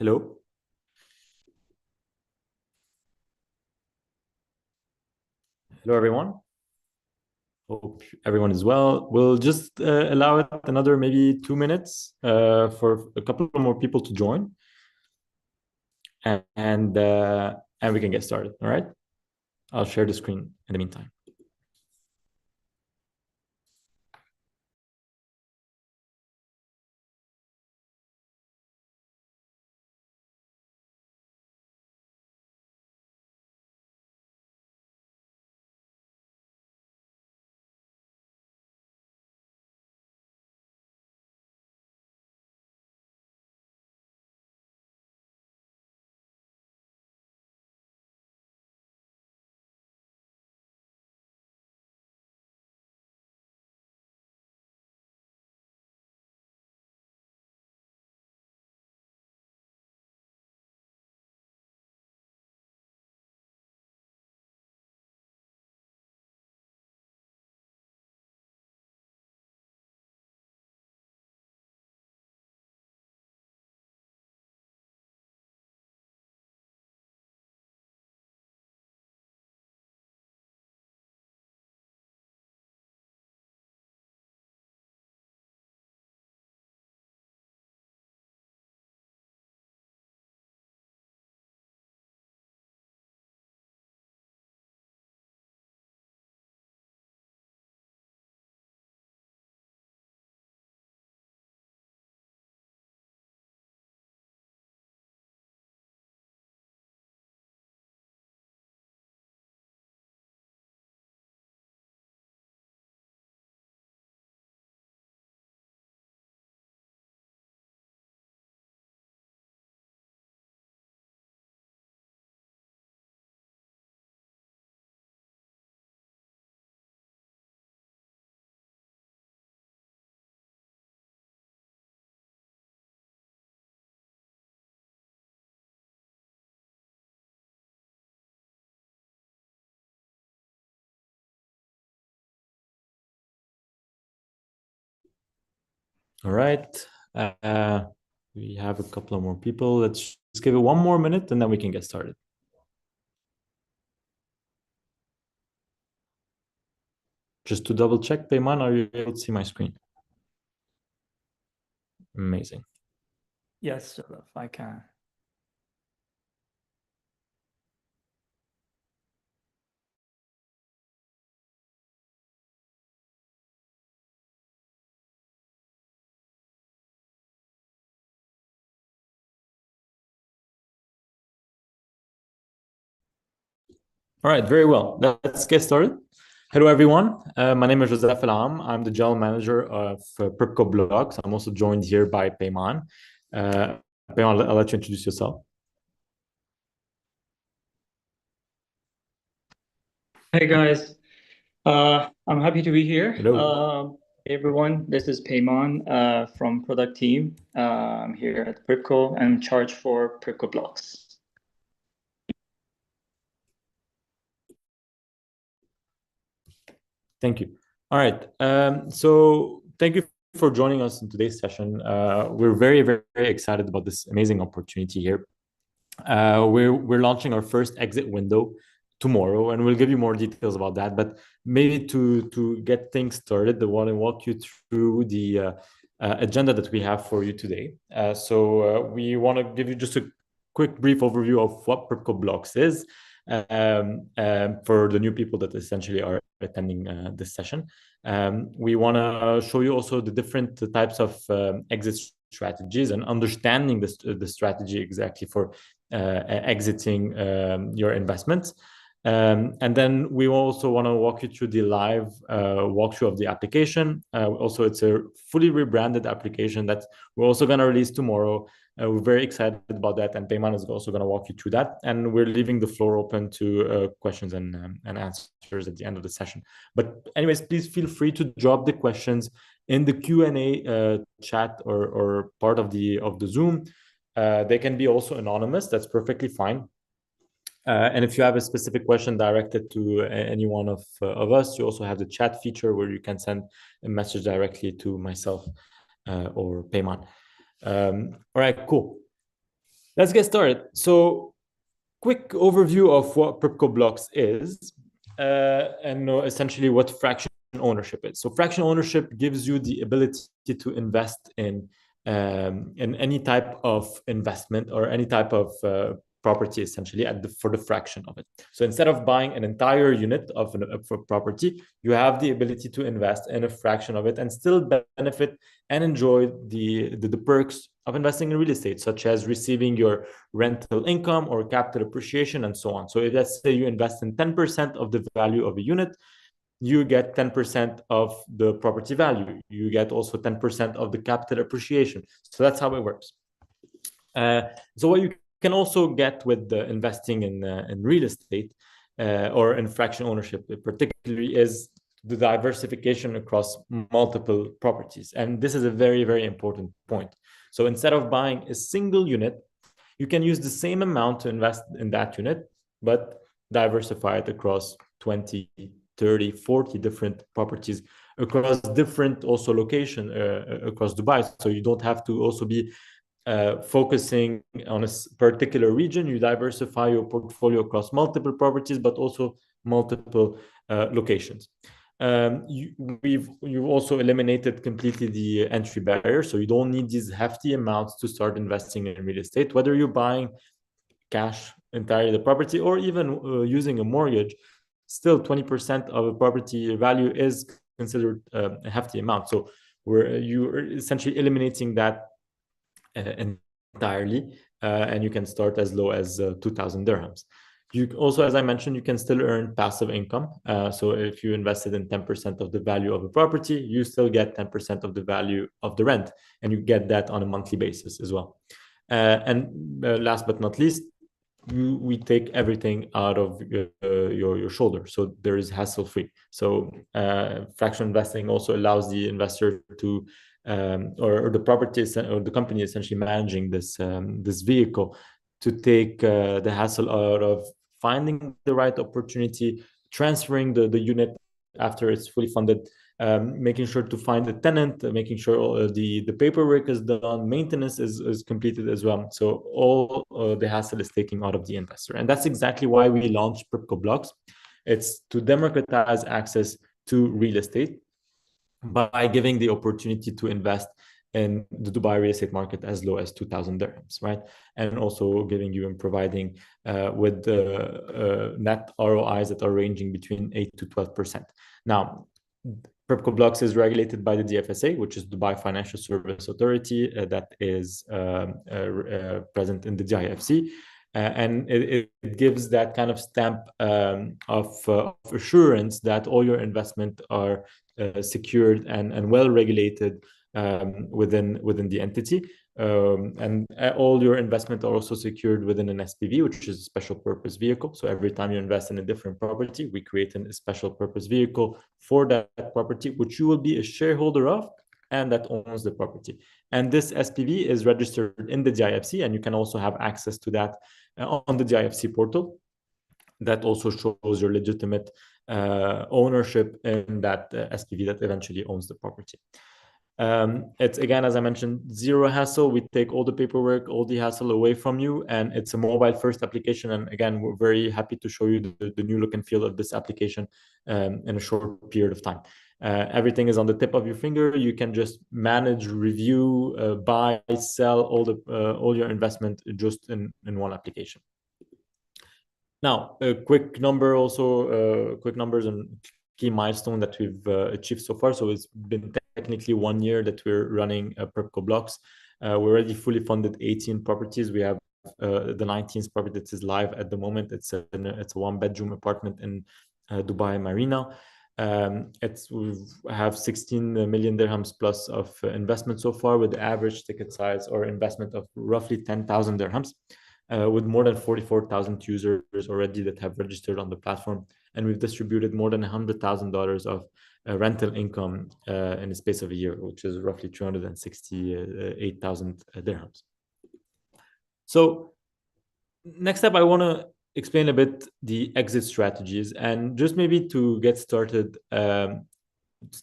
Hello. Hello, everyone. Hope everyone is well. We'll just allow it another maybe 2 minutes for a couple more people to join, and we can get started. All right. I'll share the screen in the meantime. All right. We have a couple of more people. Let's just give it 1 more minute, and then we can get started. Just to double check, Peyman, are you able to see my screen? Amazing. Yes, Joseph, I can. All right, very well. Let's get started. Hello, everyone. My name is Joseph Elam. I'm the general manager of PRYPCO Blocks. I'm also joined here by Peyman. Peyman, I'll let you introduce yourself. Hey guys, I'm happy to be here. Hello. Hey everyone, this is Peyman from product team. I'm here at PRYPCO and in charge for PRYPCO Blocks. Thank you. All right. So thank you for joining us in today's session. We're very, very, very excited about this amazing opportunity here. We're launching our first exit window tomorrow, and we'll give you more details about that. But maybe to get things started, I want to walk you through the agenda that we have for you today. We want to give you just a quick brief overview of what PRYPCO Blocks is for the new people that essentially are attending this session. We want to show you also the different types of exit strategies and understanding the strategy exactly for exiting your investments. And then we also want to walk you through the live walkthrough of the application. Also, it's a fully rebranded application that we're also going to release tomorrow. We're very excited about that, and Peyman is also going to walk you through that. And we're leaving the floor open to questions and answers at the end of the session. But anyways, please feel free to drop the questions in the Q&A chat or part of the Zoom. They can be also anonymous. That's perfectly fine. And if you have a specific question directed to any one of us, you also have the chat feature where you can send a message directly to myself or Peyman. All right, cool. Let's get started. So, quick overview of what PRYPCO Blocks is, and essentially what fraction ownership is. So, fraction ownership gives you the ability to invest in any type of investment or any type of property, essentially for the fraction of it. So, instead of buying an entire unit of a property, you have the ability to invest in a fraction of it and still benefit and enjoy the perks of investing in real estate, such as receiving your rental income or capital appreciation and so on. So if let's say you invest in 10% of the value of a unit, you get 10% of the property value. You get also 10% of the capital appreciation. So that's how it works. So what you can also get with investing in real estate or in fraction ownership, particularly, is the diversification across multiple properties. And this is a very, very important point. So instead of buying a single unit, you can use the same amount to invest in that unit, but diversify it across 20, 30, 40 different properties across different also location across Dubai. So you don't have to also be focusing on a particular region. You diversify your portfolio across multiple properties, but also multiple locations. You've also eliminated completely the entry barrier, so you don't need these hefty amounts to start investing in real estate, whether you're buying cash entirely the property or even using a mortgage. Still 20% of a property value is considered a hefty amount, so you're essentially eliminating that entirely, and you can start as low as 2,000 dirhams. You also, as I mentioned, you can still earn passive income. So if you invested in 10% of the value of a property, you still get 10% of the value of the rent, and you get that on a monthly basis as well. And last but not least, we take everything out of your shoulder, so there is hassle free. So fraction investing also allows the investor to or the property or the company essentially managing this vehicle to take the hassle out of finding the right opportunity, transferring the unit after it's fully funded, making sure to find a tenant, making sure the paperwork is done, maintenance is completed as well. So all the hassle is taken out of the investor. And that's exactly why we launched PRYPCO Blocks. It's to democratize access to real estate by giving the opportunity to invest in the Dubai real estate market as low as 2,000 dirhams, right? And also giving you and providing with net ROIs that are ranging between 8 to 12%. Now, PRYPCO Blocks is regulated by the DFSA, which is Dubai Financial Service Authority, that is present in the DIFC. And it gives that kind of stamp of assurance that all your investment are secured and well regulated within the entity. And all your investment are also secured within an SPV, which is a special purpose vehicle. So every time you invest in a different property, we create a special purpose vehicle for that property, which you will be a shareholder of and that owns the property. And this SPV is registered in the DIFC, and you can also have access to that on the DIFC portal. That also shows your legitimate ownership in that SPV that eventually owns the property. It's, again, as I mentioned, zero hassle. We take all the paperwork, all the hassle away from you, and it's a mobile first application. And again, we're very happy to show you the new look and feel of this application in a short period of time. Everything is on the tip of your finger. You can just manage, review, buy, sell all your investment just in one application. Now, a quick numbers and key milestone that we've achieved so far. So it's been technically 1 year that we're running PRYPCO Blocks. We're already fully funded 18 properties. We have the 19th property that is live at the moment. It's a one-bedroom apartment in Dubai Marina. We have 16 million dirhams plus of investment so far, with the average ticket size or investment of roughly 10,000 dirhams. With more than 44,000 users already that have registered on the platform. And we've distributed more than $100,000 of rental income in the space of a year, which is roughly 268,000 dirhams. So next up, I want to explain a bit the exit strategies. And just maybe to get started,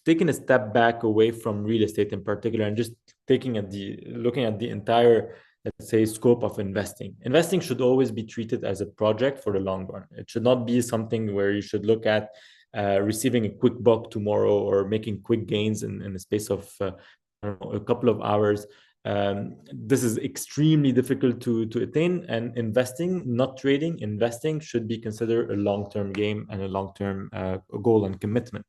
taking a step back away from real estate in particular and just looking at the entire let's say, scope of investing. Investing should always be treated as a project for the long run. It should not be something where you should look at receiving a quick buck tomorrow or making quick gains in the space of I don't know, a couple of hours. This is extremely difficult to attain, and investing, not trading, investing should be considered a long-term game and a long-term goal and commitment.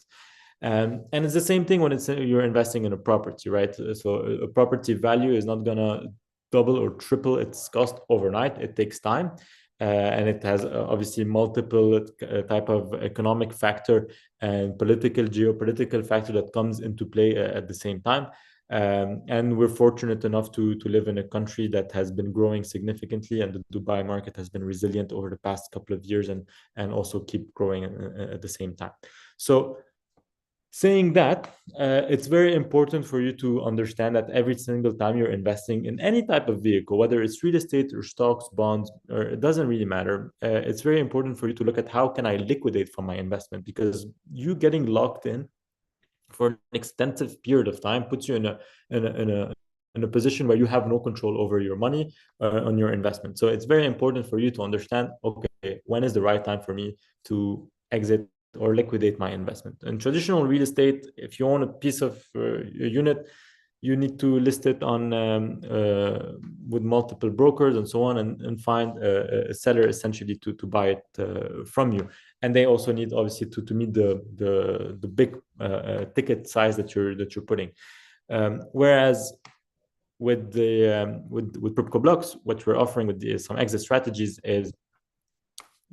And it's the same thing when you're investing in a property, right? So a property value is not gonna double or triple its cost overnight. It takes time. And it has obviously multiple type of economic factor and political, geopolitical factor that comes into play at the same time. And we're fortunate enough to live in a country that has been growing significantly, and the Dubai market has been resilient over the past couple of years and also keep growing at the same time. So saying that, it's very important for you to understand that every single time you're investing in any type of vehicle, whether it's real estate or stocks, bonds, or it doesn't really matter. It's very important for you to look at how can I liquidate from my investment, because you getting locked in for an extensive period of time puts you in a position where you have no control over your money on your investment. So it's very important for you to understand, okay, when is the right time for me to exit or liquidate my investment. In traditional real estate, if you own a piece of a unit, you need to list it on with multiple brokers and so on, and find a seller essentially to buy it from you. And they also need obviously to meet the big ticket size that you're putting. Whereas with with PRYPCO Blocks, what we're offering with some exit strategies is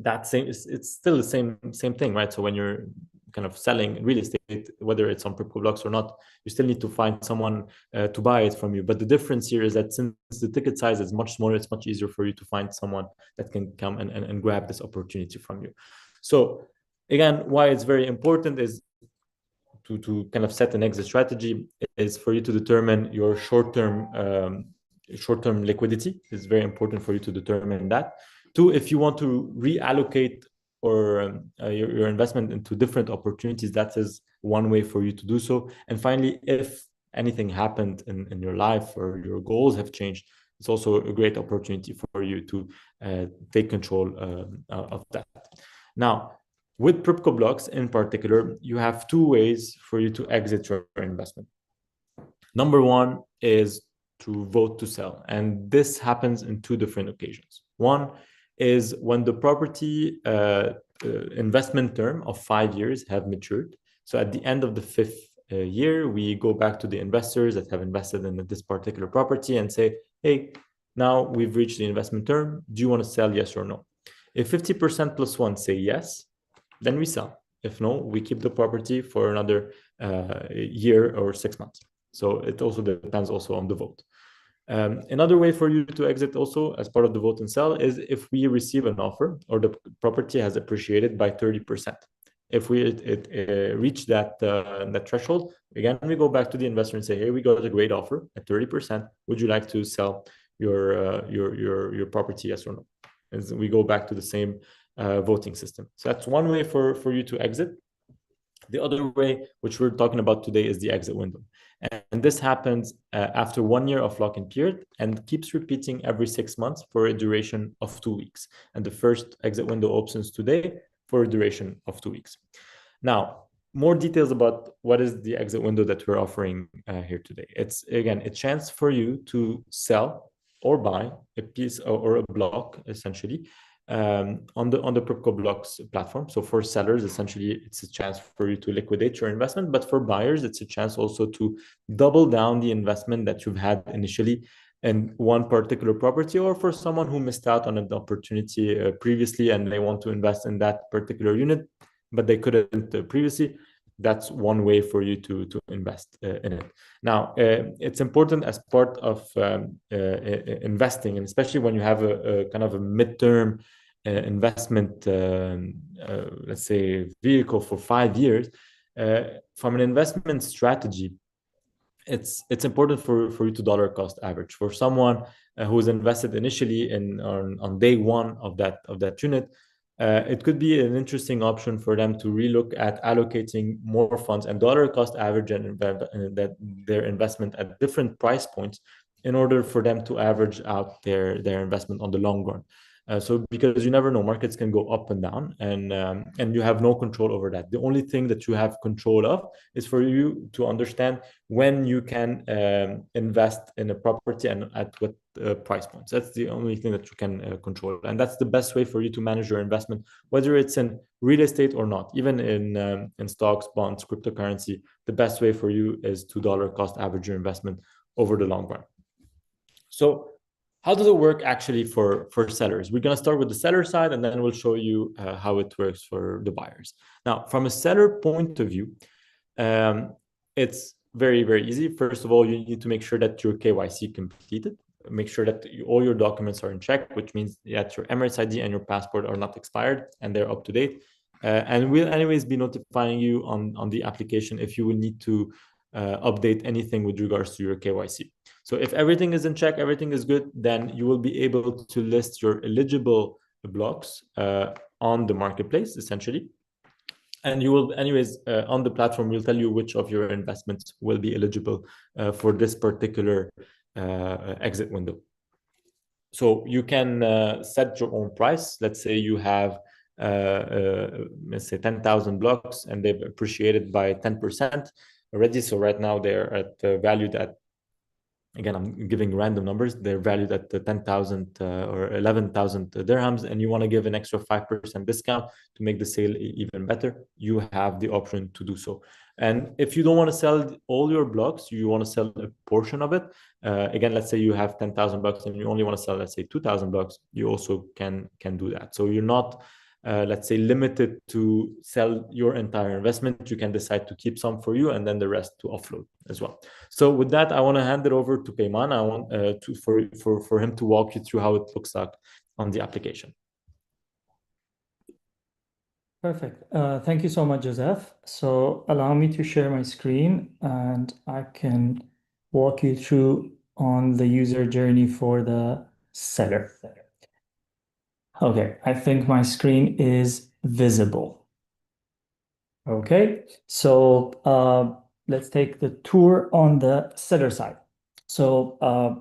that it's still the same thing, right? So when you're kind of selling real estate, whether it's on PRYPCO Blocks or not, you still need to find someone to buy it from you. But the difference here is that since the ticket size is much smaller, it's much easier for you to find someone that can come and grab this opportunity from you. So again, why it's very important is to kind of set an exit strategy is for you to determine your short-term liquidity. It's very important for you to determine that. Two, if you want to reallocate or your investment into different opportunities, that is one way for you to do so. And finally, if anything happened in your life or your goals have changed, it's also a great opportunity for you to take control of that. Now, with PRYPCO Blocks in particular, you have two ways for you to exit your investment. Number one is to vote to sell. And this happens in two different occasions. One is when the property investment term of 5 years have matured. So at the end of the fifth year, we go back to the investors that have invested in this particular property and say, hey, now we've reached the investment term. Do you want to sell, yes or no? If 50% plus one say yes, then we sell. If no, we keep the property for another year or 6 months. So it also depends also on the vote. Another way for you to exit also as part of the vote and sell is if we receive an offer or the property has appreciated by 30%. If we reach that threshold, again, we go back to the investor and say, hey, we got a great offer at 30%. Would you like to sell your property, yes or no? And so we go back to the same voting system. So that's one way for you to exit. The other way, which we're talking about today, is the exit window. And this happens after 1 year of lock-in period and keeps repeating every 6 months for a duration of 2 weeks. And the first exit window opens today for a duration of 2 weeks. Now, more details about what is the exit window that we're offering here today. It's, again, a chance for you to sell or buy a piece or a block, essentially, on the PRYPCO Blocks platform. So for sellers, essentially, it's a chance for you to liquidate your investment. But for buyers, it's a chance also to double down the investment that you've had initially in one particular property, or for someone who missed out on an opportunity previously and they want to invest in that particular unit, but they couldn't previously. That's one way for you to invest in it. Now, it's important as part of investing, and especially when you have a kind of a midterm investment, let's say, vehicle for 5 years. From an investment strategy, it's important for you to dollar cost average. For someone who's invested initially on day one of that unit, it could be an interesting option for them to relook at allocating more funds and dollar cost average and that their investment at different price points in order for them to average out their investment on the long run. So because you never know, markets can go up and down, and you have no control over that. The only thing that you have control of is for you to understand when you can invest in a property and at what price points. That's the only thing that you can control, and that's the best way for you to manage your investment, whether it's in real estate or not. Even in stocks, bonds, cryptocurrency, the best way for you is to dollar cost average your investment over the long run. So how does it work actually for sellers? We're going to start with the seller side, and then we'll show you how it works for the buyers. Now, from a seller point of view, it's very, very easy. First of all, you need to make sure that your KYC completed. Make sure that all your documents are in check, which means that your Emirates ID and your passport are not expired and they're up to date. And we'll anyways be notifying you on the application if you will need to update anything with regards to your KYC. So if everything is in check, everything is good, then you will be able to list your eligible blocks on the marketplace, essentially. And you will, anyways, on the platform, we'll tell you which of your investments will be eligible for this particular exit window. So you can set your own price. Let's say you have, let's say 10,000 blocks and they've appreciated by 10% already. So right now they're at valued at, again, I'm giving random numbers. They're valued at 10,000 or 11,000 dirhams, and you want to give an extra 5% discount to make the sale even better. You have the option to do so. And if you don't want to sell all your blocks, you want to sell a portion of it. Again, let's say you have 10,000 blocks and you only want to sell, let's say 2,000 blocks. You also can do that. So you're not let's say limited to sell your entire investment. You can decide to keep some for you and then the rest to offload as well. So with that, I want to hand it over to Payman. I want for him to walk you through how it looks like on the application. Perfect. Thank you so much, Joseph. So allow me to share my screen and I can walk you through on the user journey for the seller. Okay, I think my screen is visible. Okay, so let's take the tour on the seller side. So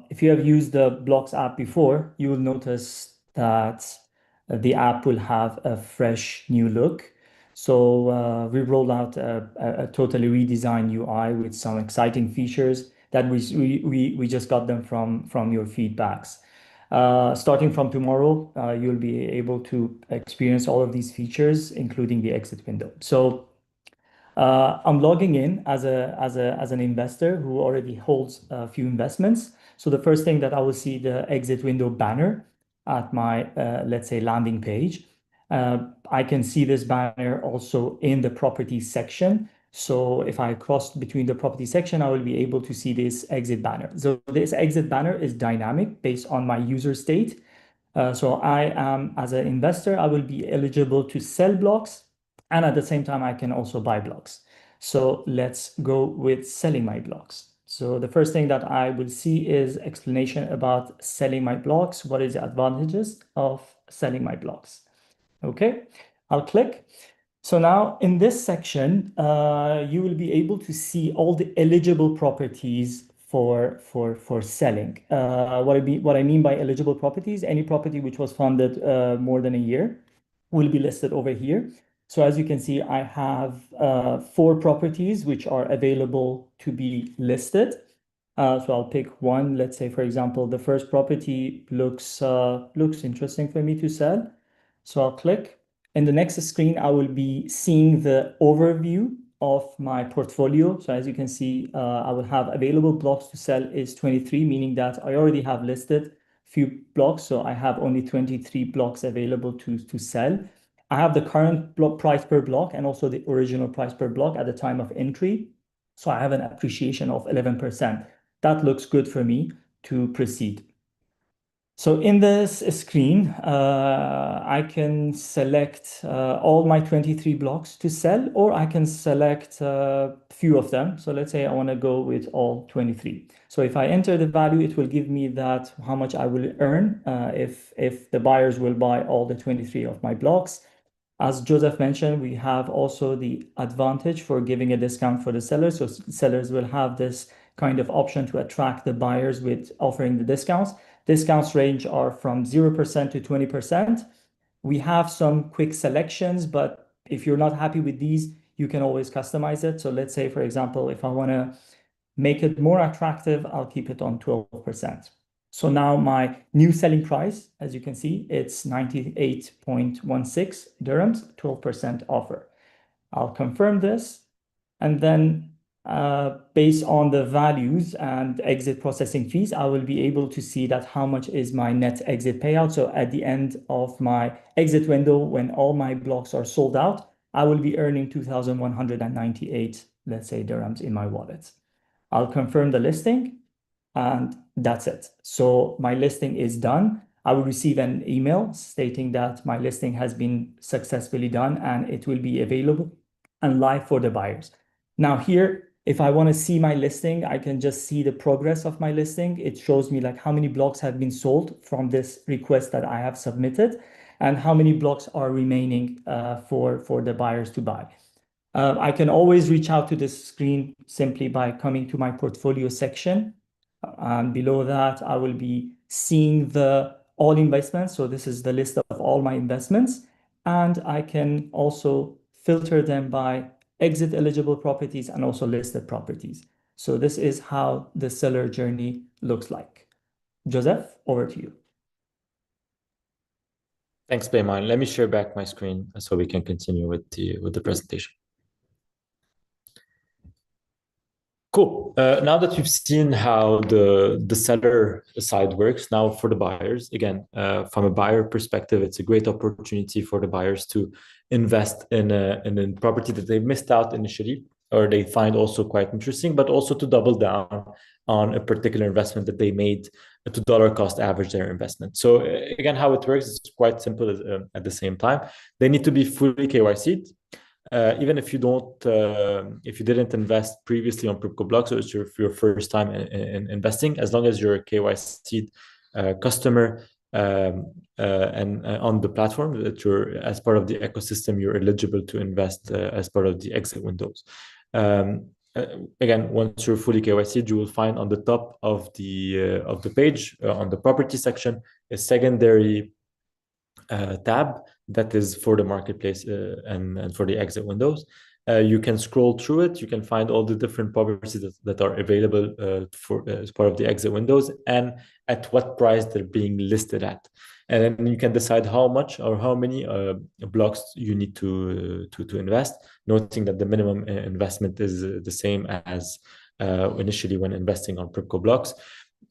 if you have used the Blocks app before, you will notice that the app will have a fresh new look. So we rolled out a totally redesigned UI with some exciting features that we just got them from your feedbacks. Starting from tomorrow, you'll be able to experience all of these features, including the exit window. So I'm logging in as an investor who already holds a few investments. So the first thing that I will see the exit window banner at my, let's say, landing page. I can see this banner also in the property section. So if I cross between the property section, I will be able to see this exit banner. So this exit banner is dynamic based on my user state. So I am, as an investor, I will be eligible to sell blocks, and at the same time, I can also buy blocks. So let's go with selling my blocks. So the first thing that I will see is explanation about selling my blocks. What is the advantages of selling my blocks? Okay, I'll click. So now in this section, you will be able to see all the eligible properties for selling. What I mean by eligible properties, any property which was funded more than a year will be listed over here. So as you can see, I have 4 properties which are available to be listed. So I'll pick one. Let's say, for example, the first property looks interesting for me to sell. So I'll click. In the next screen, I will be seeing the overview of my portfolio. So as you can see, I will have available blocks to sell is 23, meaning that I already have listed few blocks. So I have only 23 blocks available to sell. I have the current block price per block and also the original price per block at the time of entry. So I have an appreciation of 11%. That looks good for me to proceed. So in this screen, I can select all my 23 blocks to sell, or I can select a few of them. So let's say I want to go with all 23. So if I enter the value, it will give me that how much I will earn if the buyers will buy all the 23 of my blocks. As Joseph mentioned, we have also the advantage for giving a discount for the sellers. So sellers will have this kind of option to attract the buyers with offering the discounts. Discounts range are from 0% to 20%. We have some quick selections, but if you're not happy with these, you can always customize it. So let's say, for example, if I want to make it more attractive, I'll keep it on 12%. So now my new selling price, as you can see, it's 98.16 dirhams, 12% offer. I'll confirm this, and then based on the values and exit processing fees, I will be able to see that how much is my net exit payout. So at the end of my exit window, when all my blocks are sold out, I will be earning 2,198, let's say, dirhams in my wallet. I'll confirm the listing, and that's it. So my listing is done. I will receive an email stating that my listing has been successfully done and it will be available and live for the buyers. Now here, if I want to see my listing, I can just see the progress of my listing. It shows me like how many blocks have been sold from this request that I have submitted and how many blocks are remaining for the buyers to buy. I can always reach out to this screen simply by coming to my portfolio section. And below that, I will be seeing the all investments. So this is the list of all my investments. And I can also filter them by exit eligible properties and also listed properties. So this is how the seller journey looks like. Joseph, over to you. Thanks, Payman. Let me share back my screen so we can continue with the presentation. Cool. Now that you've seen how the seller side works, now for the buyers, again, from a buyer perspective, it's a great opportunity for the buyers to invest in a property that they missed out initially, or they find also quite interesting, but also to double down on a particular investment that they made to dollar cost average their investment. So again, how it works is quite simple at the same time. They need to be fully KYC'd. Even if you didn't invest previously on PRYPCO Blocks, or it's your first time in investing, as long as you're a KYC customer and on the platform, that you're as part of the ecosystem, you're eligible to invest as part of the exit windows. Again, once you're fully KYC, you will find on the top of the page on the property section a secondary tab that is for the marketplace and for the exit windows. You can scroll through it. You can find all the different properties that are available for as part of the exit windows and at what price they're being listed at. And then you can decide how much or how many blocks you need to invest, noting that the minimum investment is the same as initially when investing on PRYPCO Blocks.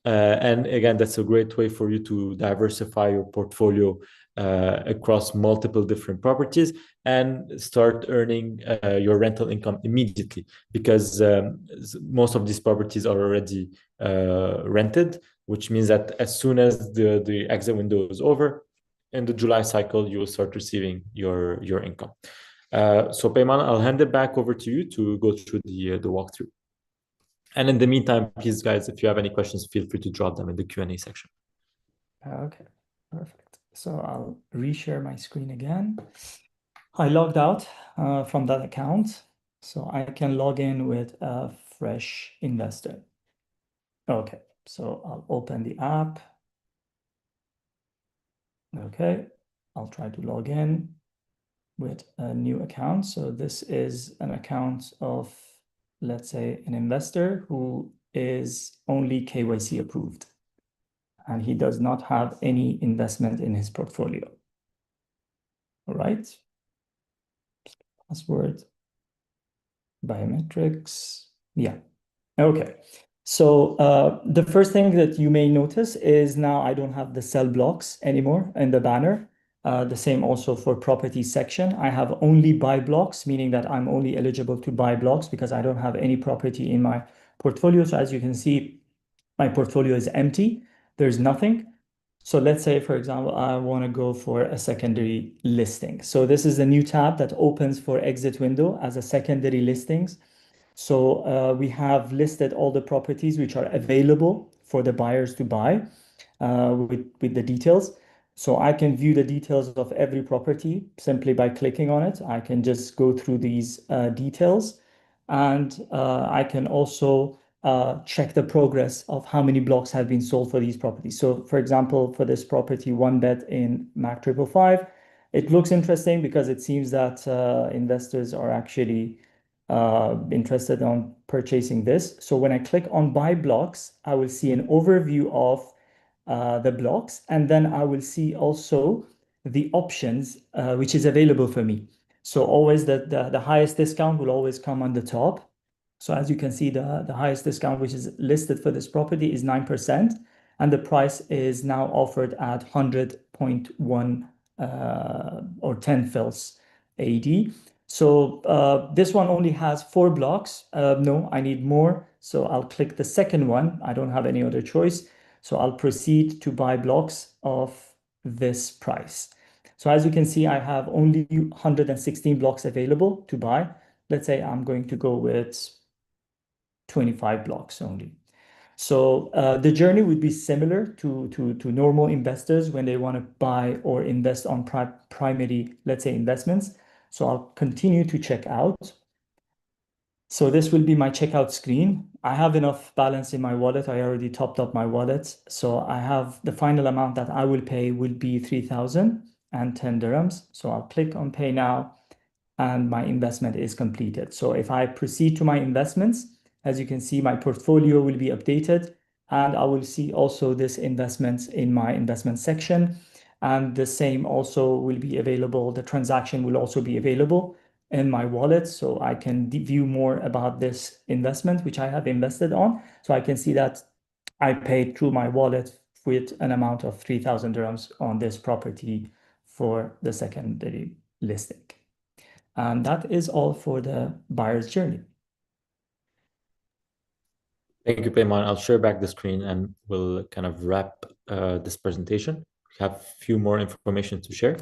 And again, that's a great way for you to diversify your portfolio across multiple different properties and start earning your rental income immediately, because most of these properties are already rented, which means that as soon as the exit window is over, in the July cycle, you will start receiving your income. So Payman, I'll hand it back over to you to go through the walkthrough. And in the meantime, please, guys, if you have any questions, feel free to drop them in the Q&A section. Okay, perfect. So I'll reshare my screen again. I logged out from that account, so I can log in with a fresh investor. Okay, so I'll open the app. Okay, I'll try to log in with a new account. So this is an account of, let's say, an investor who is only KYC approved, and he does not have any investment in his portfolio. All right. Password, biometrics. Yeah. Okay. So the first thing that you may notice is now I don't have the sell blocks anymore in the banner. The same also for property section. I have only buy blocks, meaning that I'm only eligible to buy blocks because I don't have any property in my portfolio. So as you can see, my portfolio is empty. There's nothing. So let's say, for example, I want to go for a secondary listing. So this is a new tab that opens for exit window as a secondary listings. So we have listed all the properties which are available for the buyers to buy with the details. So I can view the details of every property simply by clicking on it. I can just go through these details, and I can also check the progress of how many blocks have been sold for these properties. So for example, for this property, one bed in MAC 555, it looks interesting because it seems that investors are actually interested on purchasing this. So when I click on buy blocks, I will see an overview of the blocks, and then I will see also the options which is available for me. So always the highest discount will always come on the top. So as you can see, the highest discount which is listed for this property is 9%, and the price is now offered at 100.1 or 10 fils AD. So this one only has 4 blocks. No, I need more. So I'll click the second one. I don't have any other choice. So I'll proceed to buy blocks of this price. So as you can see, I have only 116 blocks available to buy. Let's say I'm going to go with 25 blocks only. So the journey would be similar to normal investors when they want to buy or invest on primary, let's say, investments. So I'll continue to check out. So this will be my checkout screen. I have enough balance in my wallet. I already topped up my wallet. So I have the final amount that I will pay will be 3,010 dirhams. So I'll click on pay now, and my investment is completed. So if I proceed to my investments, as you can see, my portfolio will be updated, and I will see also this investments in my investment section. And the same also will be available. The transaction will also be available in my wallet, so I can view more about this investment which I have invested on. So I can see that I paid through my wallet with an amount of 3,000 dirhams on this property for the secondary listing. And that is all for the buyer's journey. Thank you, Payman. I'll share back the screen and we'll kind of wrap this presentation. We have a few more information to share.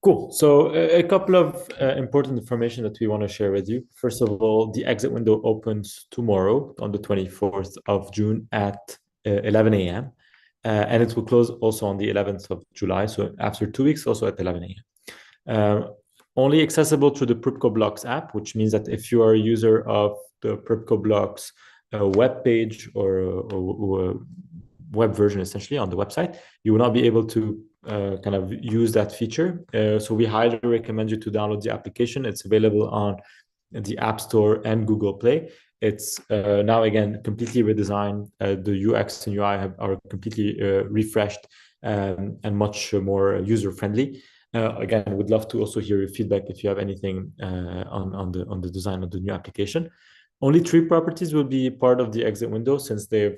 Cool. So a couple of important information that we want to share with you. First of all, the exit window opens tomorrow on the 24th of June at 11 a.m. And it will close also on the 11th of July. So after 2 weeks, also at 11 a.m. Only accessible through the PRYPCO Blocks app, which means that if you are a user of the PRYPCO Blocks web page or web version, essentially on the website, you will not be able to kind of use that feature. So we highly recommend you to download the application. It's available on the App Store and Google Play. It's now again completely redesigned. The UX and UI are completely refreshed and much more user friendly. Again, would love to also hear your feedback if you have anything on the design of the new application. Only 3 properties will be part of the exit window since they've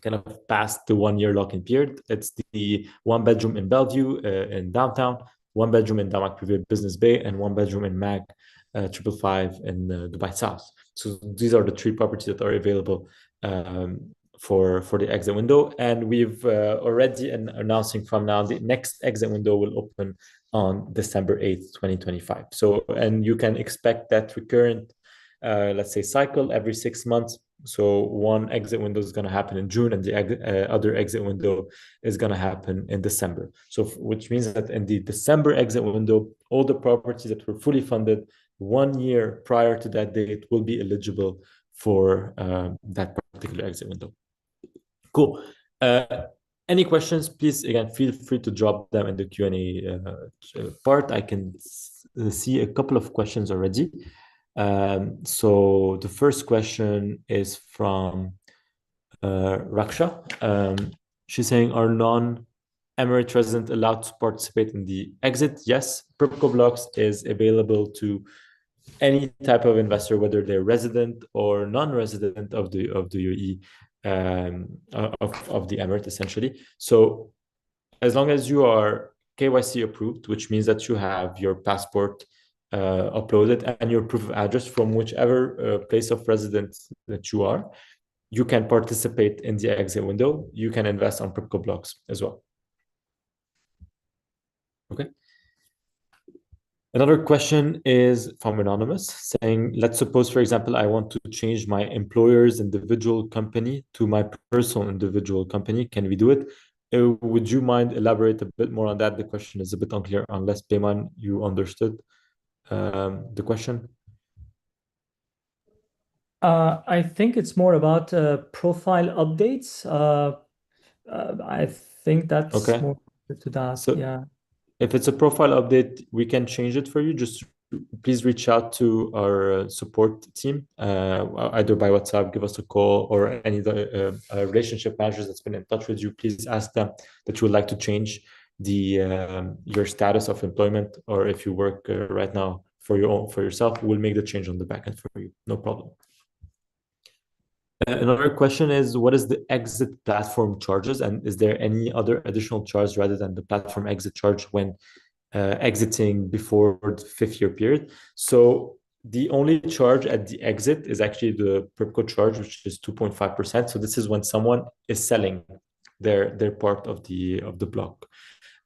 kind of past the 1-year lock-in period. It's the 1-bedroom in Bellevue in downtown, 1-bedroom in Damak Privé Business Bay, and 1-bedroom in MAG 555 in Dubai South. So these are the 3 properties that are available for the exit window, and we've already announcing from now the next exit window will open on December 8th, 2025. So, and you can expect that recurrent, let's say, cycle every 6 months. So one exit window is going to happen in June, and the other exit window is going to happen in December. So, which means that in the December exit window, all the properties that were fully funded 1 year prior to that date will be eligible for that particular exit window. Cool. Any questions, please, again, feel free to drop them in the Q&A part. I can see a couple of questions already. So the first question is from Raksha. She's saying, are non-Emirate residents allowed to participate in the exit? Yes, PRYPCO Blocks is available to any type of investor, whether they're resident or non-resident of the UAE, of the Emirate, essentially. So as long as you are KYC approved, which means that you have your passport uploaded and your proof of address from whichever place of residence that you are, you can participate in the exit window. You can invest on PRYPCO Blocks as well. Okay. Another question is from Anonymous saying, let's suppose, for example, I want to change my employer's individual company to my personal individual company. Can we do it? Would you mind elaborate a bit more on that? The question is a bit unclear, unless, Payman, you understood the question. I think it's more about profile updates. I think that's Okay. more to that. So Yeah. if it's a profile update, we can change it for you. Just please reach out to our support team, either by WhatsApp, give us a call, or any of the relationship managers that's been in touch with you. Please ask them that you would like to change your status of employment, or if you work right now for yourself, we'll make the change on the back end for you. No problem. Another question is, what is the exit platform charges, and is there any other additional charge rather than the platform exit charge when exiting before the 5-year period? So the only charge at the exit is actually the PRYPCO charge, which is 2.5%. So this is when someone is selling their part of the block.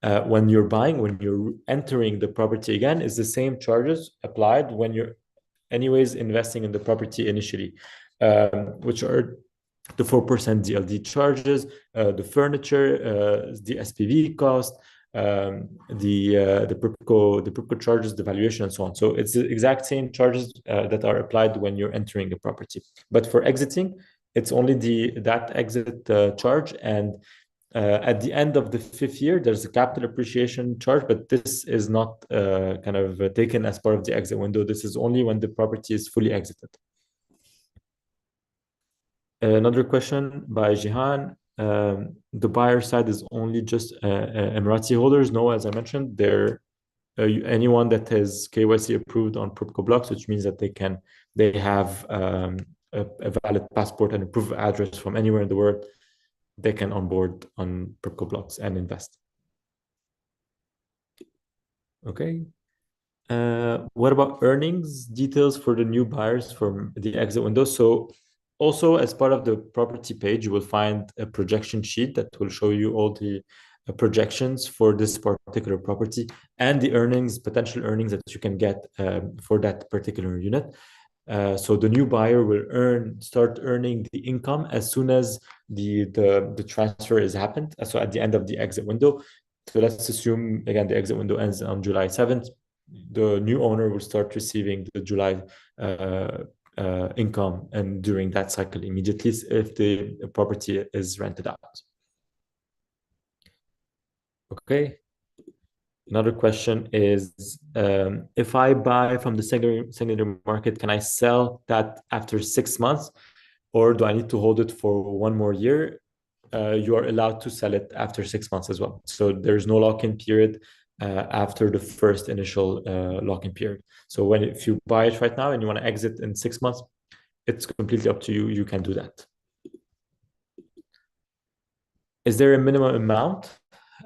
When you're buying, when you're entering the property again, is the same charges applied when you're anyways investing in the property initially, which are the 4% DLD charges, the furniture, the SPV cost, the PRYPCO charges, the valuation, and so on. So it's the exact same charges that are applied when you're entering a property. But for exiting, it's only that exit charge, and at the end of the 5th year, there's a capital appreciation charge, but this is not kind of taken as part of the exit window. This is only when the property is fully exited. Another question by Jihan. The buyer side is only just Emirati holders. No, as I mentioned, they're anyone that has KYC approved on PRYPCO Blocks, which means that they have a valid passport and a proof of address from anywhere in the world. They can onboard on PRYPCO Blocks and invest. Okay. What about earnings details for the new buyers from the exit window? So also, as part of the property page, you will find a projection sheet that will show you all the projections for this particular property and the potential earnings that you can get for that particular unit. So the new buyer will start earning the income as soon as the transfer has happened. So at the end of the exit window. So let's assume again the exit window ends on July 7th. The new owner will start receiving the July income, and during that cycle immediately if the property is rented out. Okay. Another question is, if I buy from the secondary market, can I sell that after 6 months, or do I need to hold it for 1 more year? You are allowed to sell it after 6 months as well. So there's no lock-in period after the first initial lock-in period. So if you buy it right now and you want to exit in 6 months, it's completely up to you. You can do that. Is there a minimum amount?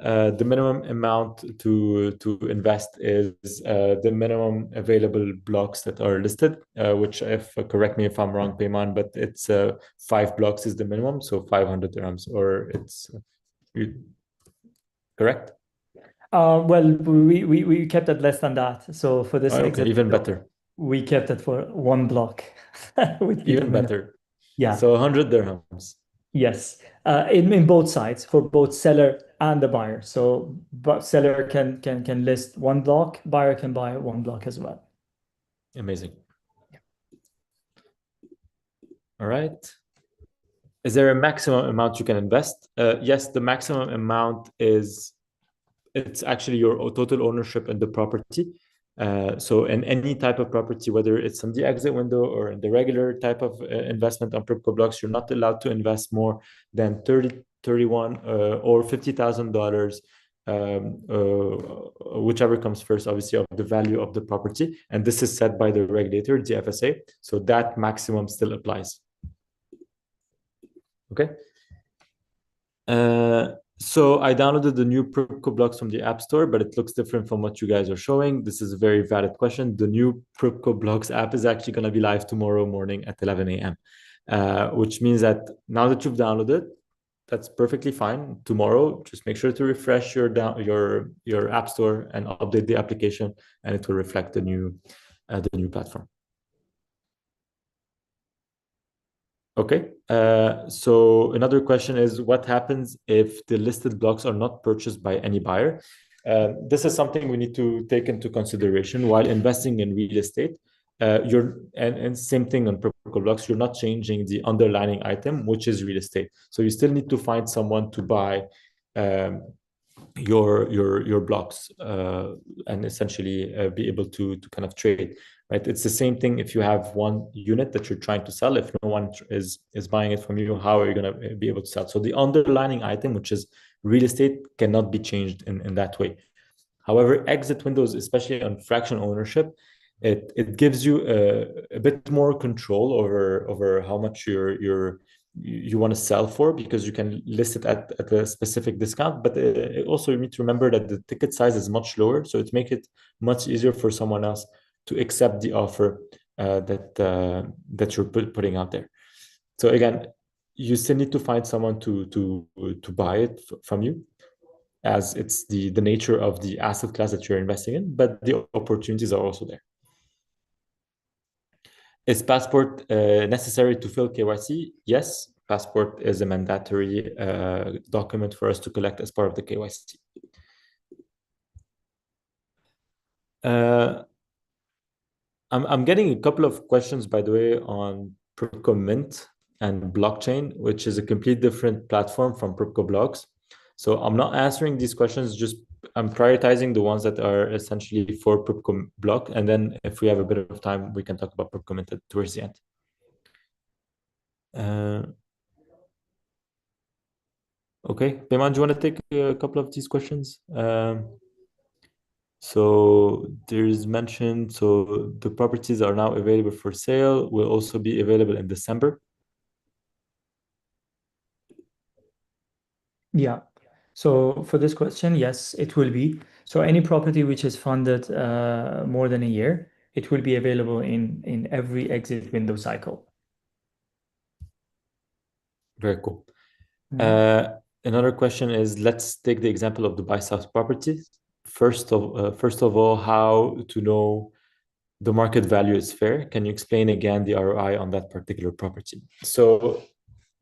The minimum amount to invest is the minimum available blocks that are listed, which, correct me if I'm wrong, Payman, but it's 5 blocks is the minimum, so 500 dirhams, or it's correct? Well, we kept it less than that. So for this exit, even better. We kept it for 1 block. Even better. Yeah. So 100 dirhams. Yes. In both sides, for both seller and the buyer. So seller can list 1 block, buyer can buy 1 block as well. Amazing. All right. Is there a maximum amount you can invest? Yes, the maximum amount it's actually your total ownership in the property. So in any type of property, whether it's on the exit window or in the regular type of investment on PRYPCO Blocks, you're not allowed to invest more than 31 or $50,000, whichever comes first, obviously, of the value of the property. And this is set by the regulator, the FSA. So that maximum still applies. Okay. So I downloaded the new PRYPCO Blocks from the App Store, but it looks different from what you guys are showing. This is a very valid question. The new PRYPCO Blocks app is actually going to be live tomorrow morning at 11 a.m., which means that now that you've downloaded, that's perfectly fine. Tomorrow, just make sure to refresh your App Store and update the application, and it will reflect the new platform. Okay, so another question is, what happens if the listed blocks are not purchased by any buyer? This is something we need to take into consideration while investing in real estate. and same thing on PRYPCO Blocks, you're not changing the underlying item, which is real estate. So you still need to find someone to buy your blocks and essentially be able to kind of trade, right? It's the same thing if you have one unit that you're trying to sell. If no one is buying it from you, how are you going to be able to sell? So the underlying item, which is real estate, cannot be changed in that way. However, exit windows, especially on fractional ownership, it gives you a bit more control over how much you want to sell for, because you can list it at a specific discount. But also you need to remember that the ticket size is much lower, so it makes it much easier for someone else to accept the offer that you're putting out there. So again, you still need to find someone to buy it from you, as it's the nature of the asset class that you're investing in, but the opportunities are also there. Is passport necessary to fill KYC? Yes, passport is a mandatory document for us to collect as part of the KYC. I'm getting a couple of questions, by the way, on PRYPCO Mint and blockchain, which is a complete different platform from PRYPCO Blocks. So I'm not answering these questions, just I'm prioritizing the ones that are essentially for PRYPCO Block. And then if we have a bit of time, we can talk about PRYPCO Mint towards the end. Okay, Peyman, do you want to take a couple of these questions? So there's mentioned, so the properties are now available for sale, will also be available in December. Yeah. So for this question, yes, it will be. So any property which is funded more than a year, it will be available in every exit window cycle. Very cool. Another question is, let's take the example of the buy south properties. First of all, how to know the market value is fair? Can you explain again the ROI on that particular property? So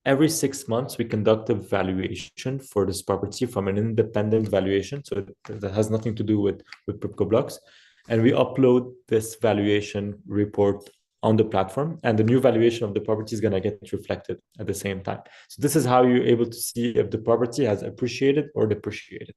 every 6 months, we conduct a valuation for this property from an independent valuation. So that has nothing to do with PRYPCO Blocks. And we upload this valuation report on the platform, and the new valuation of the property is going to get reflected at the same time. So this is how you're able to see if the property has appreciated or depreciated.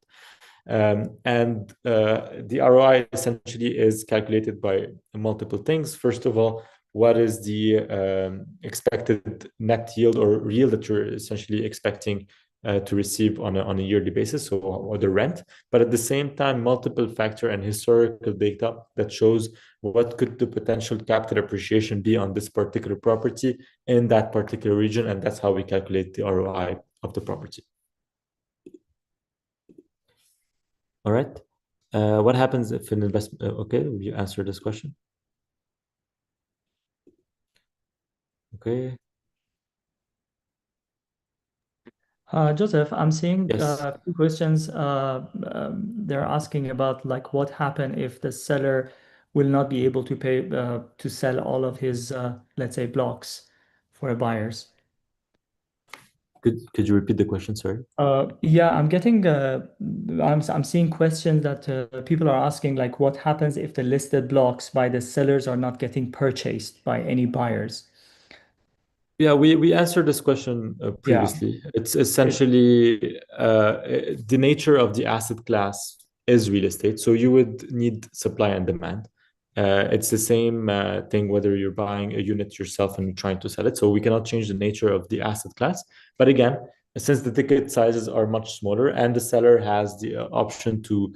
And the ROI essentially is calculated by multiple things. First of all, what is the expected net yield or yield that you're essentially expecting to receive on a yearly basis, so or the rent, but at the same time, multiple factor and historical data that shows what could the potential capital appreciation be on this particular property in that particular region, and that's how we calculate the ROI of the property. All right. What happens if an investment? Okay, you answered this question. Okay. Joseph, I'm seeing Yes. a few questions. They're asking about like what happened if the seller will not be able to pay to sell all of his let's say blocks for buyers. Could you repeat the question, sorry? Yeah, I'm getting I'm seeing questions that people are asking, like what happens if the listed blocks by the sellers are not getting purchased by any buyers? Yeah, we answered this question previously. It's essentially the nature of the asset class is real estate, so you would need supply and demand. It's the same thing whether you're buying a unit yourself and trying to sell it. So we cannot change the nature of the asset class. But again, since the ticket sizes are much smaller and the seller has the option to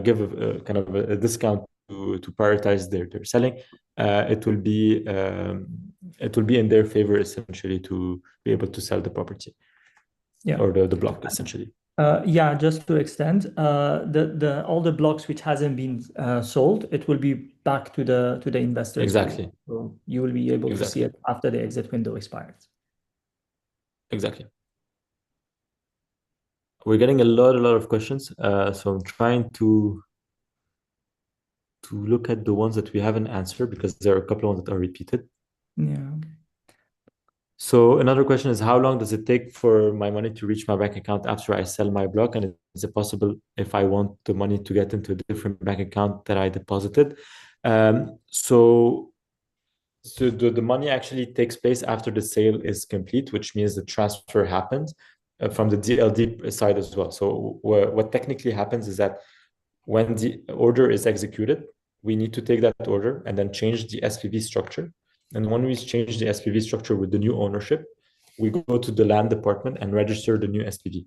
give a kind of a discount to prioritize their selling, it will be in their favor essentially to be able to sell the property, or the block essentially. Yeah, just to extend, the all the blocks which hasn't been sold, it will be back to the investors. Exactly. So you will be able to see it after the exit window expires. Exactly. We're getting a lot of questions, so I'm trying to look at the ones that we haven't answered, because there are a couple of ones that are repeated. Yeah. So another question is, how long does it take for my money to reach my bank account after I sell my block? And is it possible if I want the money to get into a different bank account that I deposited? So so the money actually takes place after the sale is complete, which means the transfer happens from the DLD side as well. So what technically happens is that when the order is executed, we need to take that order and then change the SPV structure. And when we change the SPV structure with the new ownership, we go to the land department and register the new SPV.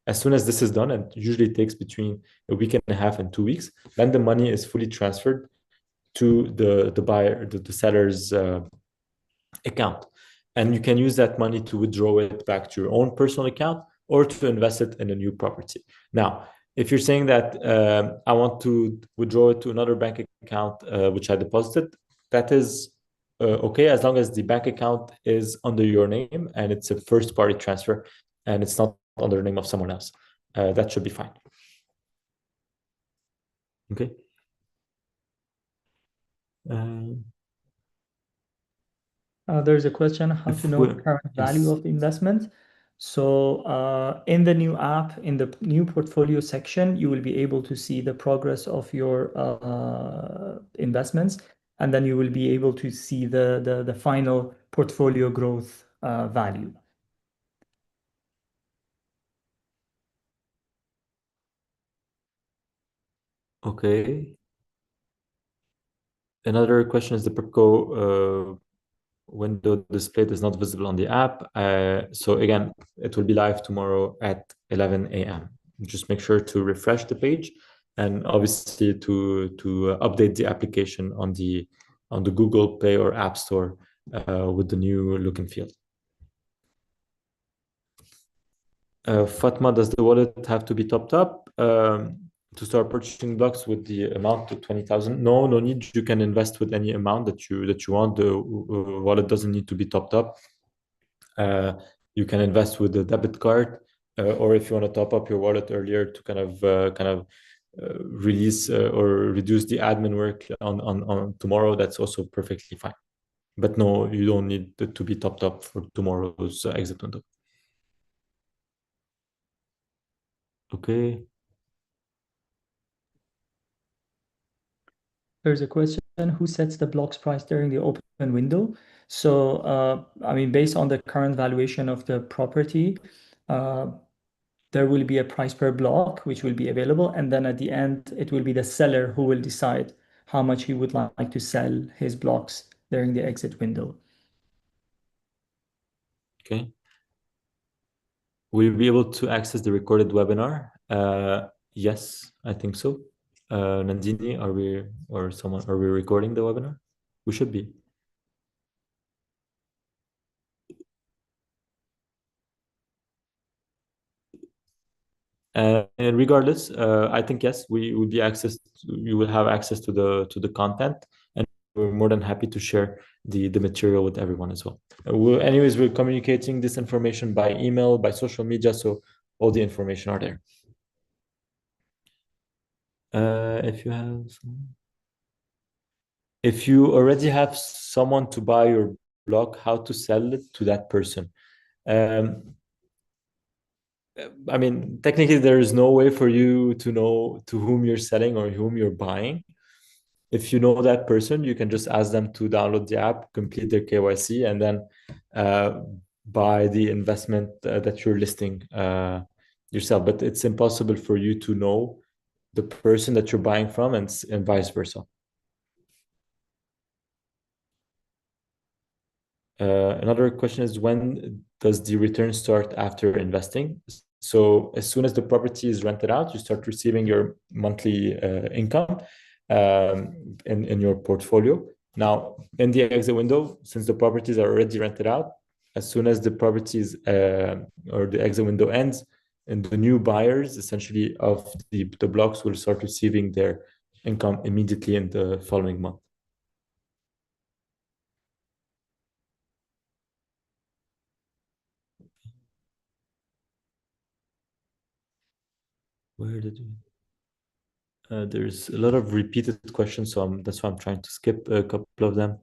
As soon as this is done, and usually takes between a week and a half and 2 weeks, then the money is fully transferred to the buyer, the seller's account. And you can use that money to withdraw it back to your own personal account or to invest it in a new property. Now, if you're saying that I want to withdraw it to another bank account which I deposited, that is okay, as long as the bank account is under your name and it's a first party transfer and it's not under the name of someone else. That should be fine. Okay. There's a question, how to know the current value of the investment. So in the new app, in the new portfolio section, you will be able to see the progress of your investments, and then you will be able to see the final portfolio growth value. Okay. Another question is the PRYPCO window displayed is not visible on the app. So again, it will be live tomorrow at 11 a.m. Just make sure to refresh the page and obviously to update the application on the Google Play or App Store with the new look and feel. Fatma, does the wallet have to be topped up to start purchasing blocks with the amount to 20,000? No need. You can invest with any amount that you want. The wallet doesn't need to be topped up. You can invest with a debit card, or if you want to top up your wallet earlier to kind of release or reduce the admin work on tomorrow, that's also perfectly fine. But no, you don't need it to be topped up for tomorrow's exit window. Okay. There's a question, who sets the blocks price during the open window? So, I mean, based on the current valuation of the property, there will be a price per block, which will be available. And then at the end, it will be the seller who will decide how much he would like to sell his blocks during the exit window. Okay. Will you be able to access the recorded webinar? Yes, I think so. Nandini, are we recording the webinar? We should be. And regardless, I think yes, you will have access to the content, and we're more than happy to share the material with everyone as well. Anyways, we're communicating this information by email, by social media, so all the information are there. If you already have someone to buy your block, how to sell it to that person? I mean, technically, there is no way for you to know to whom you're selling or whom you're buying. If you know that person, you can just ask them to download the app, complete their KYC, and then buy the investment that you're listing yourself. But it's impossible for you to know the person that you're buying from and vice versa. Another question is, when does the return start after investing? So as soon as the property is rented out, you start receiving your monthly income in your portfolio. Now, in the exit window, since the properties are already rented out, as soon as the properties or the exit window ends, and the new buyers essentially of the blocks will start receiving their income immediately in the following month. Where did we? There's a lot of repeated questions, so that's why I'm trying to skip a couple of them.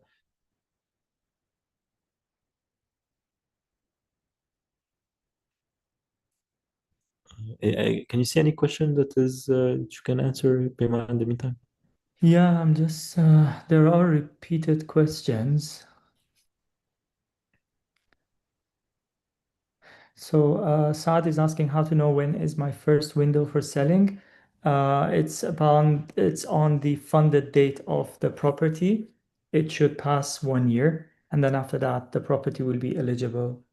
Can you see any question that is you can answer, Pema, in the meantime? Yeah, I'm just there are repeated questions. So Saad is asking how to know when is my first window for selling. It's on the funded date of the property. It should pass 1 year, and then after that, the property will be eligible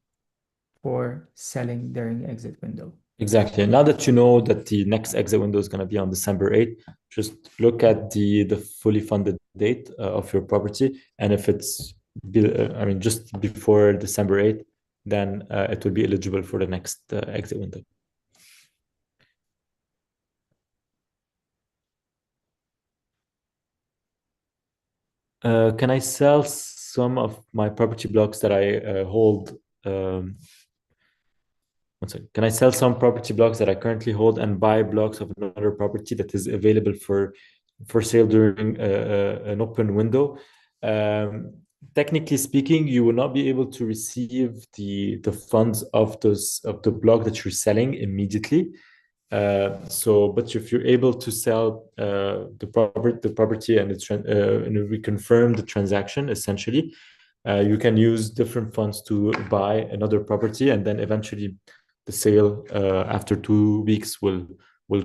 for selling during exit window. Exactly. Now that you know that the next exit window is going to be on December 8th, just look at the fully funded date of your property. And if it's, just before December 8th, then it will be eligible for the next exit window. Can I sell some of my property blocks that I hold? One second. Can I sell some property blocks that I currently hold and buy blocks of another property that is available for sale during an open window? Technically speaking, you will not be able to receive the funds of the block that you're selling immediately. But if you're able to sell the property and and we confirm the transaction, essentially, you can use different funds to buy another property, and then eventually the sale after 2 weeks will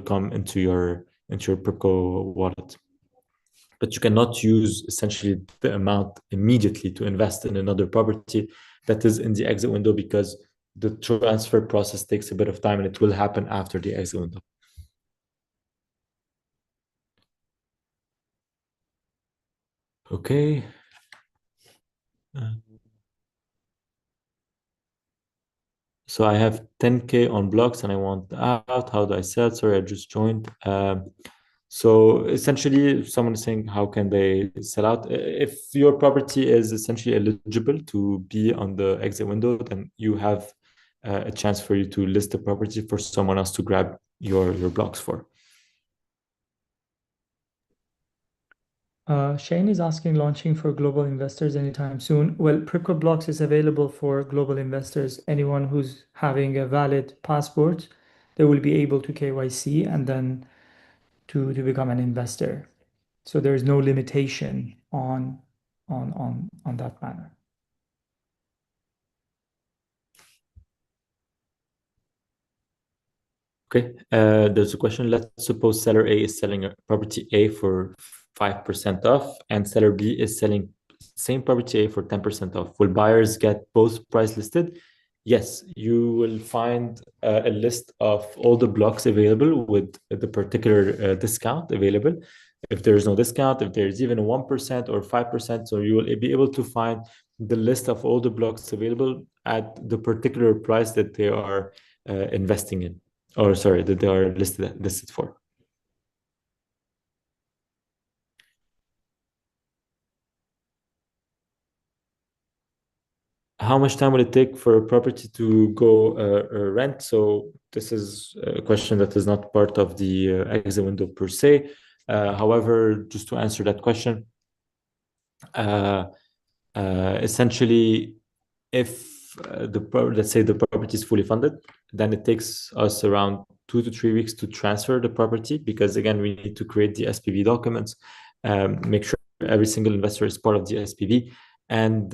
come into your PRYPCO wallet. But you cannot use essentially the amount immediately to invest in another property that is in the exit window, because the transfer process takes a bit of time and it will happen after the exit window. Okay. So I have 10K on blocks and I want out. How do I sell? Sorry, I just joined. So essentially, if someone is saying, how can they sell out? If your property is essentially eligible to be on the exit window, then you have a chance for you to list the property for someone else to grab your blocks for. Shane is asking, launching for global investors anytime soon. Well, PRYPCO Blocks is available for global investors. Anyone who's having a valid passport, they will be able to KYC and then to become an investor. So there is no limitation on that manner. Okay, there's a question. Let's suppose seller A is selling a property A for 5% off and seller B is selling same property A for 10% off. Will buyers get both price listed? Yes, you will find a list of all the blocks available with the particular discount available. If there is no discount, if there's even a 1% or 5%, so you will be able to find the list of all the blocks available at the particular price that they are investing in, or sorry, that they are listed for. How much time will it take for a property to go rent? So this is a question that is not part of the exit window per se. However, just to answer that question, essentially, if let's say the property is fully funded, then it takes us around 2 to 3 weeks to transfer the property, because again, we need to create the SPV documents, make sure every single investor is part of the SPV, and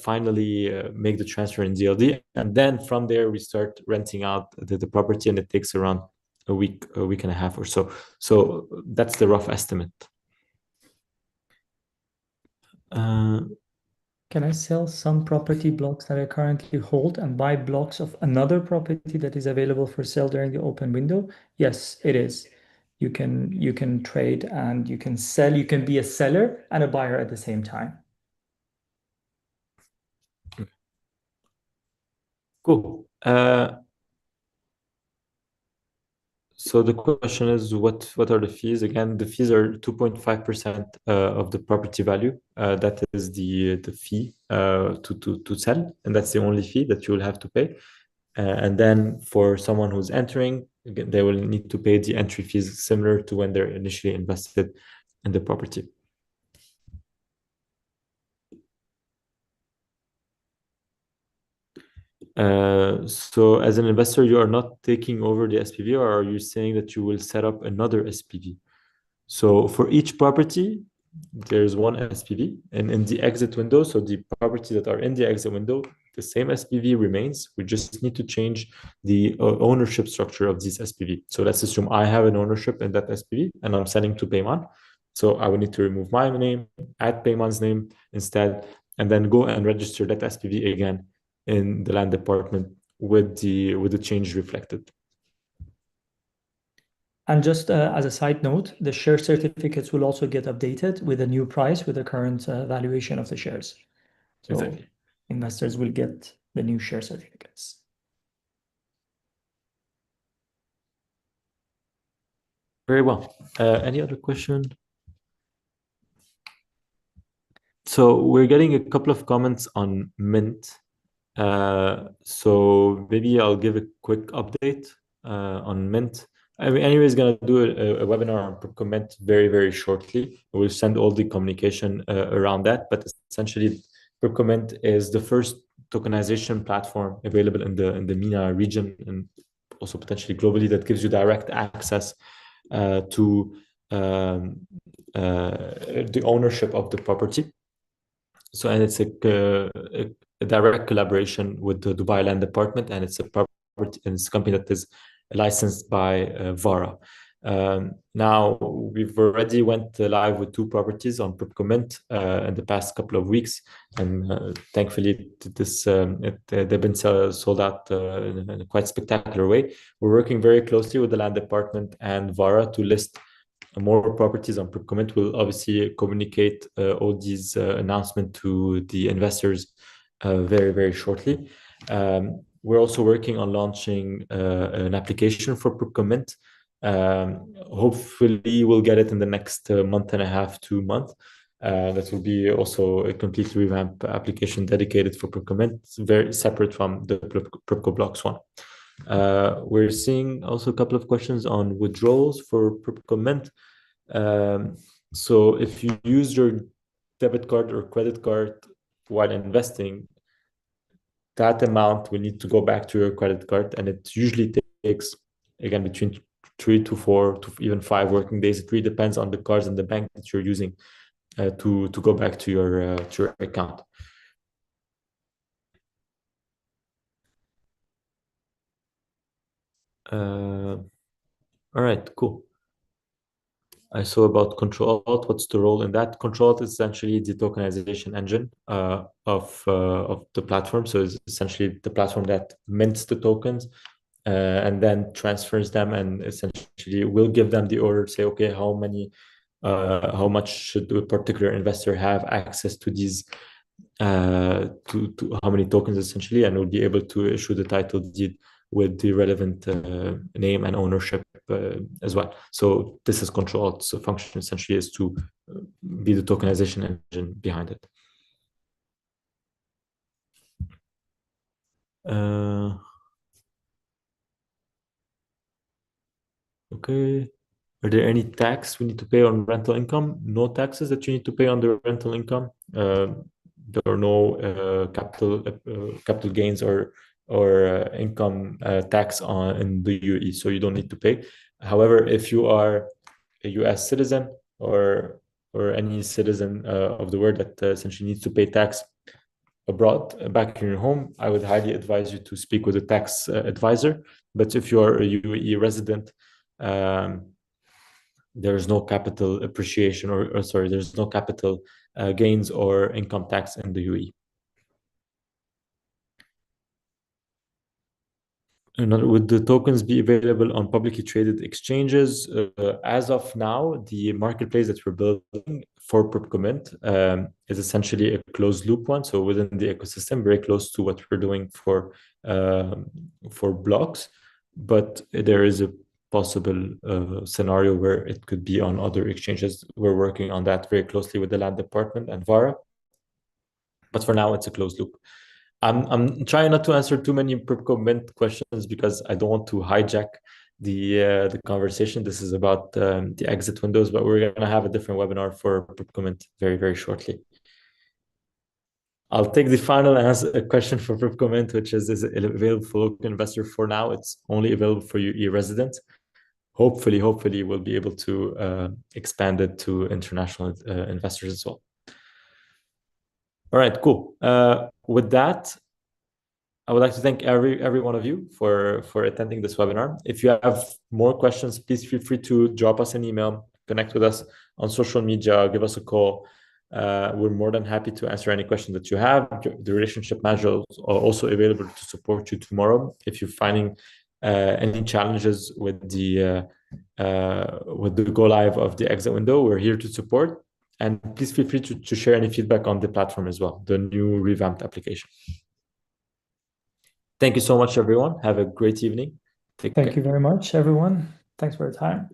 finally make the transfer in DLD. And then from there, we start renting out the property, and it takes around a week and a half or so. So that's the rough estimate. Can I sell some property blocks that I currently hold and buy blocks of another property that is available for sale during the open window? Yes, it is. You can trade and you can sell. You can be a seller and a buyer at the same time. Cool. So the question is, what are the fees? Again, the fees are 2.5% of the property value. That is the fee to sell, and that's the only fee that you will have to pay. And then for someone who's entering, again, they will need to pay the entry fees similar to when they're initially invested in the property. So as an investor, you are not taking over the SPV, or are you saying that you will set up another SPV? So for each property, there's one SPV, and in the exit window, so the properties that are in the exit window, the same SPV remains. We just need to change the ownership structure of these SPV. So let's assume I have an ownership in that SPV and I'm selling to Payman. So I would need to remove my name, add Payman's name instead, and then go and register that SPV again in the land department with the change reflected. And just as a side note, the share certificates will also get updated with a new price with the current valuation of the shares. So Exactly. investors will get the new share certificates. Very well. Any other question? So we're getting a couple of comments on Mint. So maybe I'll give a quick update on Mint. I mean, anyways, gonna do a webinar on PRYPCO Mint very, very shortly. We'll send all the communication around that. But essentially, PRYPCO Mint is the first tokenization platform available in the MENA region and also potentially globally that gives you direct access to the ownership of the property. So, and it's a direct collaboration with the Dubai Land Department, and it's a property, and it's a company that is licensed by VARA. Now we've already went live with 2 properties on PRYPCO Mint in the past couple of weeks, and thankfully they've been sold out in a quite spectacular way. We're working very closely with the Land Department and VARA to list more properties on PRYPCO Mint. Will obviously communicate all these announcements to the investors very, very shortly. We're also working on launching an application for PRYPCO Mint. Hopefully, we'll get it in the next month and a half, 2 months. That will be also a completely revamped application dedicated for PRYPCO Mint. It's very separate from the PRYPCO Blocks one. We're seeing also a couple of questions on withdrawals for PRYPCO Mint. So if you use your debit card or credit card while investing, that amount will need to go back to your credit card, and it usually takes, again, between 3 to 4 to even 5 working days. It really depends on the cards and the bank that you're using to go back to your account. All right, cool. I saw about Control Alt. What's the role in that? Control Alt is essentially the tokenization engine of the platform. So it's essentially the platform that mints the tokens and then transfers them, and essentially will give them the order, say, okay, how much should a particular investor have access to these to how many tokens essentially, and will be able to issue the title deed with the relevant name and ownership as well. So this is Control Alt. So function essentially is to be the tokenization engine behind it. Okay. Are there any tax we need to pay on rental income? No taxes that you need to pay on the rental income. There are no capital gains or income tax in the UAE, so you don't need to pay. However, if you are a US citizen or any citizen of the world that essentially needs to pay tax abroad, back in your home, I would highly advise you to speak with a tax advisor. But if you are a UAE resident, there is no capital appreciation or sorry, there's no capital gains or income tax in the UAE. Would the tokens be available on publicly traded exchanges? As of now, the marketplace that we're building for PRYPCO Mint is essentially a closed loop one. So within the ecosystem, very close to what we're doing for blocks. But there is a possible scenario where it could be on other exchanges. We're working on that very closely with the Land Department and VARA. But for now, it's a closed loop. I'm trying not to answer too many PRYPCO Mint questions because I don't want to hijack the conversation. This is about the exit windows, but we're going to have a different webinar for PRYPCO Mint very, very shortly. I'll take the final question for PRYPCO Mint, which is it available for local investor? For now, it's only available for UAE residents. Hopefully, we'll be able to expand it to international investors as well. All right, cool. With that, I would like to thank every one of you for attending this webinar. If you have more questions, please feel free to drop us an email, connect with us on social media, give us a call. We're more than happy to answer any question that you have. The relationship managers are also available to support you tomorrow if you're finding any challenges with the go live of the exit window. We're here to support, and please feel free to share any feedback on the platform as well, the new revamped application. Thank you so much, everyone. Have a great evening. Thank you very much, everyone. Thanks for your time.